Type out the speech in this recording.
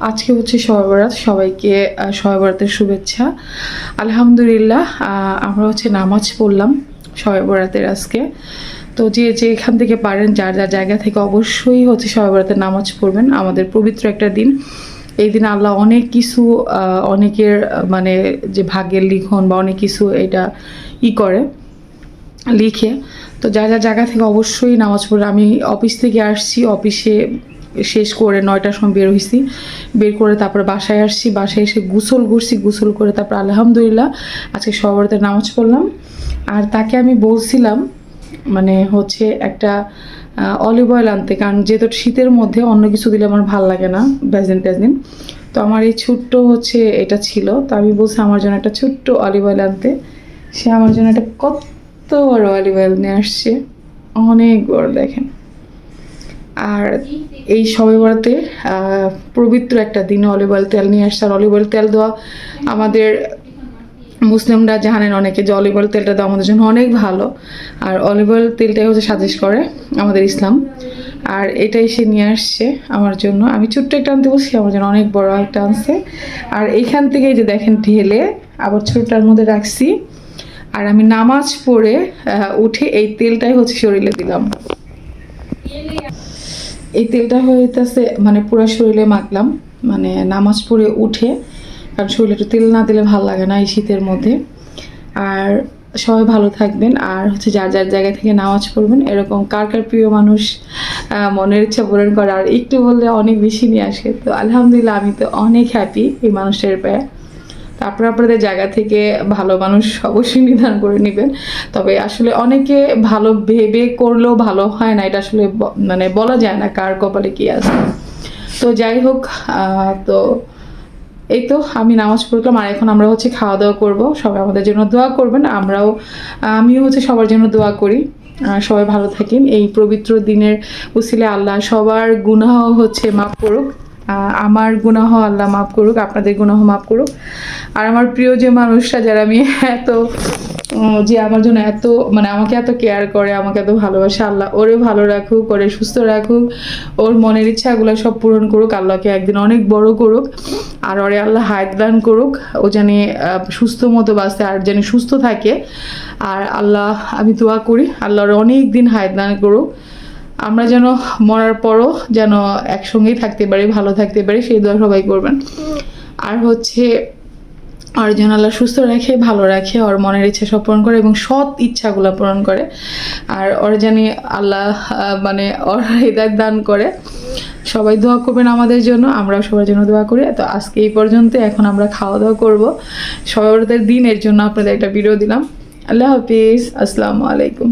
আজকে হচ্ছে শবে বরাত। সবাইকে শবে বরাতের শুভেচ্ছা। আলহামদুলিল্লাহ, আমরা হচ্ছে নামাজ পড়লাম শবে বরাতের আজকে। তো যে এখান থেকে পারেন, যার যার জায়গা থেকে অবশ্যই হচ্ছে শবে বরাতের নামাজ পড়বেন। আমাদের পবিত্র একটা দিন। এই দিন আল্লাহ অনেক কিছু, অনেকের মানে যে ভাগ্যের লিখন বা অনেক কিছু এটা করে লিখে। তো যার যার জায়গা থেকে অবশ্যই নামাজ পড়ে। আমি অফিস থেকে আসছি, অফিসে শেষ করে 9টার সময় বের হয়েছি। বের করে তারপরে বাসায় আসছি, বাসায় এসে গোসল করছি, গোসল করে তারপর আলহামদুলিল্লাহ আজকে শবে বরাতের নামাজ পড়লাম। আর তাকে আমি বলছিলাম মানে হচ্ছে একটা অলিভ অয়েল আনতে, কারণ যেহেতু শীতের মধ্যে অন্য কিছু দিলে আমার ভাল লাগে না, ভ্যাজিন ট্যাজিন। তো আমার এই ছোট্ট হচ্ছে এটা ছিল, তো আমি বলছি আমার জন্য একটা ছোট্ট অলিভ অয়েল আনতে। সে আমার জন্য একটা কত বড় অলিভ অয়েল নিয়ে আসছে, অনেক বড় দেখেন। আর এই শবে বরাতে পবিত্র একটা দিনে অলিভ অয়েল তেল নিয়ে আসছে। আর অলিভ অয়েল তেল দেওয়া আমাদের মুসলিমরা জানেন অনেকে যে অলিভ অয়েল তেলটা দেওয়া আমাদের জন্য অনেক ভালো। আর অলিভ অয়েল তেলটাই হচ্ছে সাজেস্ট করে আমাদের ইসলাম। আর এটাই সে নিয়ে আসছে আমার জন্য। আমি ছোট্ট একটা আনতে বলছি, আমার জন্য অনেক বড় একটা আনছে। আর এইখান থেকে যে দেখেন ঢেলে আবার ছোটটার মধ্যে রাখছি। আর আমি নামাজ পড়ে উঠে এই তেলটাই হচ্ছে শরীরে দিলাম। এই তেলটা হইতেছে মানে পুরো শরীরে মাখলাম, মানে নামাজ পড়ে উঠে, কারণ শরীরে একটু তেল না দিলে ভালো লাগে না এই শীতের মধ্যে। আর সবাই ভালো থাকবেন, আর হচ্ছে যার যার জায়গা থেকে নামাজ পড়বেন। এরকম কার কার প্রিয় মানুষ মনের ইচ্ছা পূরণ করে আর একটু বললে অনেক বেশি নিয়ে আসে। তো আলহামদুলিল্লাহ আমি তো অনেক হ্যাপি এই মানুষের পেয়ে। তারপর আপনাদের জায়গা থেকে ভালো মানুষ অবশ্যই নির্ধারণ করে নেবেন। তবে আসলে অনেকে ভালো ভেবে করলেও ভালো হয় না, এটা আসলে মানে বলা যায় না কার কপালে কি আছে। তো যাই হোক, তো এই তো আমি নামাজ পড়লাম। আর এখন আমরা হচ্ছে খাওয়া দাওয়া করবো। সবাই আমাদের জন্য দোয়া করবেন, আমিও হচ্ছে সবার জন্য দোয়া করি। সবাই ভালো থাকেন। এই পবিত্র দিনের উসিলে আল্লাহ সবার গুনাহ হচ্ছে মাফ করুক। আমার গুনাহ আল্লাহ মাফ করুক, আপনাদের গুনাহ মাফ করুক। আর আমার প্রিয় যে মানুষটা, যারা আমি এত যে আমার জন্য এত মানে আমাকে এত কেয়ার করে, আমাকে এত ভালোবাসে, আল্লাহ ওরে ভালো রাখুক, ওরে সুস্থ রাখুক, ওর মনের ইচ্ছাগুলো সব পূরণ করুক। আল্লাহকে একদিন অনেক বড় করুক। আর ওরে আল্লাহ হায়াত দান করুক, ও জানি সুস্থ মতো বাঁচতে আর জানি সুস্থ থাকে। আর আল্লাহ আমি দোয়া করি আল্লাহ ওর অনেক দিন হায়াত দান করুক। আমরা যেন মরার পরও যেন একসঙ্গেই থাকতে পারি, ভালো থাকতে পারি, সেই দোয়া সবাই করবেন। আর হচ্ছে ওর যেন আল্লাহ সুস্থ রাখে, ভালো রাখে, ওর মনের ইচ্ছা সব পূরণ করে এবং সৎ ইচ্ছাগুলো পূরণ করে। আর ওর জানি আল্লাহ মানে ওর হৃদায়ত দান করে। সবাই দোয়া করবেন আমাদের জন্য, আমরাও সবার জন্য দোয়া করি। তো আজকে এই পর্যন্ত, এখন আমরা খাওয়া দাওয়া করবো। সবাই দিনের জন্য আপনাদের একটা ভিডিও দিলাম। আল্লাহ হাফিজ, আসসালামু আলাইকুম।